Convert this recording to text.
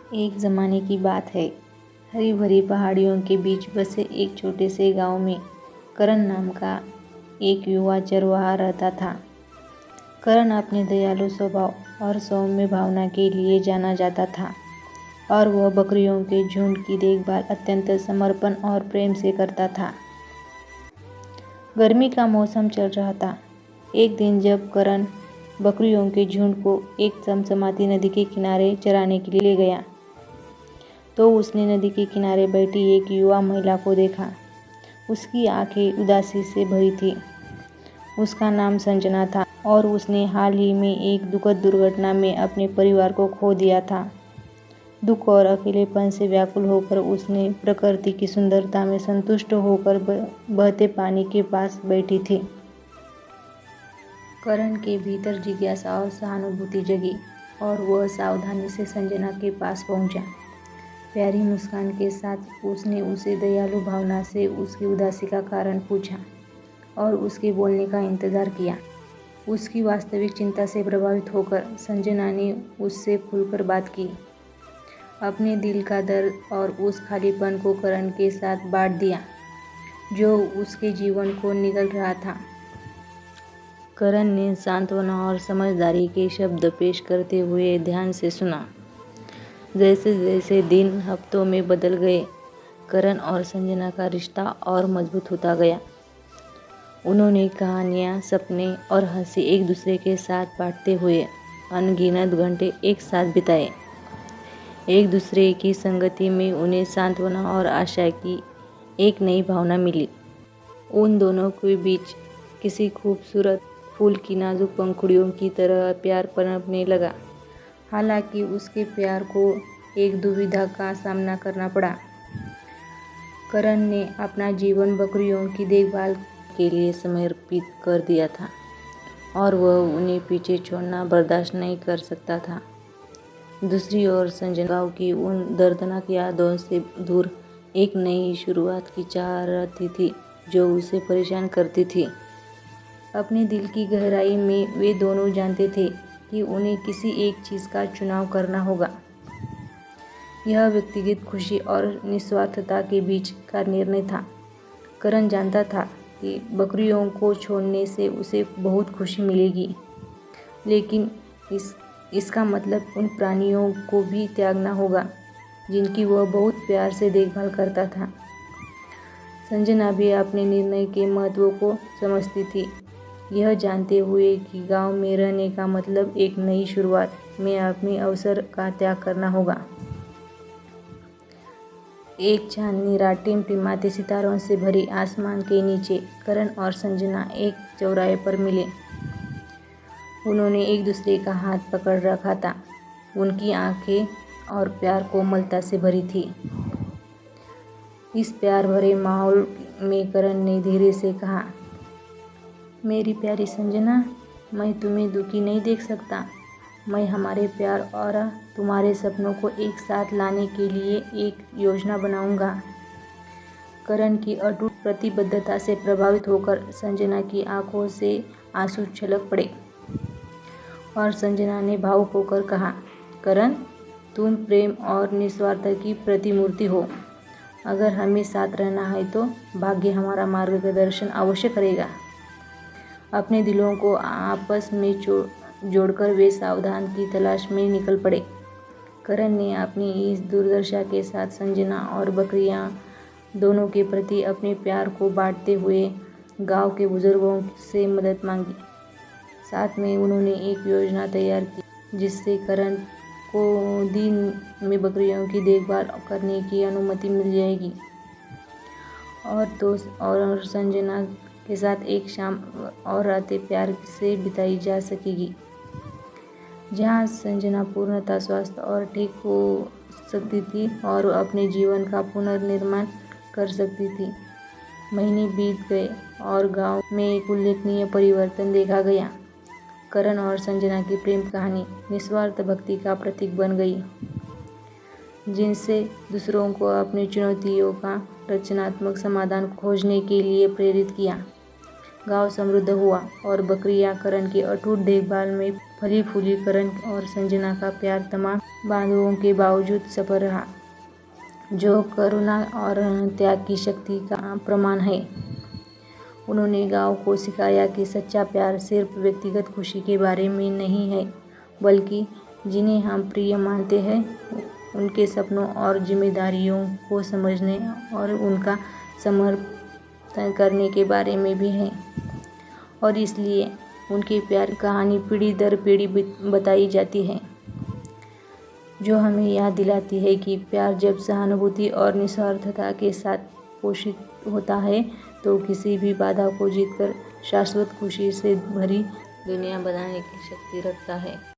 एक ज़माने की बात है। हरी भरी पहाड़ियों के बीच बसे एक छोटे से गांव में करण नाम का एक युवा चरवाहा रहता था। करण अपने दयालु स्वभाव और सौम्य भावना के लिए जाना जाता था और वह बकरियों के झुंड की देखभाल अत्यंत समर्पण और प्रेम से करता था। गर्मी का मौसम चल रहा था। एक दिन जब करण बकरियों के झुंड को एक चमचमाती नदी के किनारे चराने के लिए ले गया, तो उसने नदी के किनारे बैठी एक युवा महिला को देखा। उसकी आंखें उदासी से भरी थी। उसका नाम संजना था और उसने हाल ही में एक दुखद दुर्घटना में अपने परिवार को खो दिया था। दुख और अकेलेपन से व्याकुल होकर उसने प्रकृति की सुंदरता में संतुष्ट होकर बहते पानी के पास बैठी थी। करण के भीतर जिज्ञासा और सहानुभूति जगी और वह सावधानी से संजना के पास पहुंचा। प्यारी मुस्कान के साथ उसने उसे दयालु भावना से उसकी उदासी का कारण पूछा और उसके बोलने का इंतजार किया। उसकी वास्तविक चिंता से प्रभावित होकर संजना ने उससे खुलकर बात की। अपने दिल का दर्द और उस खालीपन को करण के साथ बांट दिया जो उसके जीवन को निगल रहा था। करण ने सांत्वना और समझदारी के शब्द पेश करते हुए ध्यान से सुना। जैसे जैसे दिन हफ्तों में बदल गए, करण और संजना का रिश्ता और मजबूत होता गया। उन्होंने कहानियाँ, सपने और हंसी एक दूसरे के साथ बांटते हुए अनगिनत घंटे एक साथ बिताए। एक दूसरे की संगति में उन्हें सांत्वना और आशा की एक नई भावना मिली। उन दोनों के बीच किसी खूबसूरत फूल की नाजुक पंखुड़ियों की तरह प्यार पनपने लगा। हालांकि उसके प्यार को एक दुविधा का सामना करना पड़ा। करण ने अपना जीवन बकरियों की देखभाल के लिए समर्पित कर दिया था और वह उन्हें पीछे छोड़ना बर्दाश्त नहीं कर सकता था। दूसरी ओर संजना गांव की उन दर्दनाक यादों से दूर एक नई शुरुआत की चाह रही थी जो उसे परेशान करती थी। अपने दिल की गहराई में वे दोनों जानते थे कि उन्हें किसी एक चीज़ का चुनाव करना होगा। यह व्यक्तिगत खुशी और निस्वार्थता के बीच का निर्णय था। करण जानता था कि बकरियों को छोड़ने से उसे बहुत खुशी मिलेगी, लेकिन इसका मतलब उन प्राणियों को भी त्यागना होगा जिनकी वह बहुत प्यार से देखभाल करता था। संजना भी अपने निर्णय के महत्व को समझती थी, यह जानते हुए कि गांव में रहने का मतलब एक नई शुरुआत में अपने अवसर का त्याग करना होगा। एक चांदनी रात टिमटिमाते सितारों से भरी आसमान के नीचे करण और संजना एक चौराहे पर मिले। उन्होंने एक दूसरे का हाथ पकड़ रखा था। उनकी आंखें और प्यार कोमलता से भरी थी। इस प्यार भरे माहौल में करण ने धीरे से कहा, मेरी प्यारी संजना, मैं तुम्हें दुखी नहीं देख सकता। मैं हमारे प्यार और तुम्हारे सपनों को एक साथ लाने के लिए एक योजना बनाऊंगा। करण की अटूट प्रतिबद्धता से प्रभावित होकर संजना की आंखों से आंसू छलक पड़े और संजना ने भावुक होकर कहा, करण, तुम प्रेम और निस्वार्थ की प्रतिमूर्ति हो। अगर हमें साथ रहना है तो भाग्य हमारा मार्गदर्शन अवश्य करेगा। अपने दिलों को आपस में जोड़कर वे सावधान की तलाश में निकल पड़े। करण ने अपनी इस दुर्दशा के साथ संजना और बकरियां दोनों के प्रति अपने प्यार को बांटते हुए गांव के बुजुर्गों से मदद मांगी। साथ में उन्होंने एक योजना तैयार की जिससे करण को दिन में बकरियों की देखभाल करने की अनुमति मिल जाएगी और संजना के साथ एक शाम और रातें प्यार से बिताई जा सकेगी, जहां संजना पूर्णतः स्वस्थ और ठीक हो सकती थी और अपने जीवन का पुनर्निर्माण कर सकती थी। महीने बीत गए और गांव में एक उल्लेखनीय परिवर्तन देखा गया। करण और संजना की प्रेम कहानी निस्वार्थ भक्ति का प्रतीक बन गई, जिनसे दूसरों को अपनी चुनौतियों का रचनात्मक समाधान खोजने के लिए प्रेरित किया। गांव समृद्ध हुआ और बकरियां करण की अटूट देखभाल में फली फूली करण और संजना का प्यार तमाम बाधाओं के बावजूद सफल रहा, जो करुणा और त्याग की शक्ति का प्रमाण है। उन्होंने गांव को सिखाया कि सच्चा प्यार सिर्फ व्यक्तिगत खुशी के बारे में नहीं है, बल्कि जिन्हें हम प्रिय मानते हैं उनके सपनों और जिम्मेदारियों को समझने और उनका समर्थन करने के बारे में भी है। और इसलिए उनकी प्यार कहानी पीढ़ी दर पीढ़ी बताई जाती है, जो हमें याद दिलाती है कि प्यार जब सहानुभूति और निस्वार्थता के साथ पोषित होता है तो किसी भी बाधा को जीतकर शाश्वत खुशी से भरी दुनिया बनाने की शक्ति रखता है।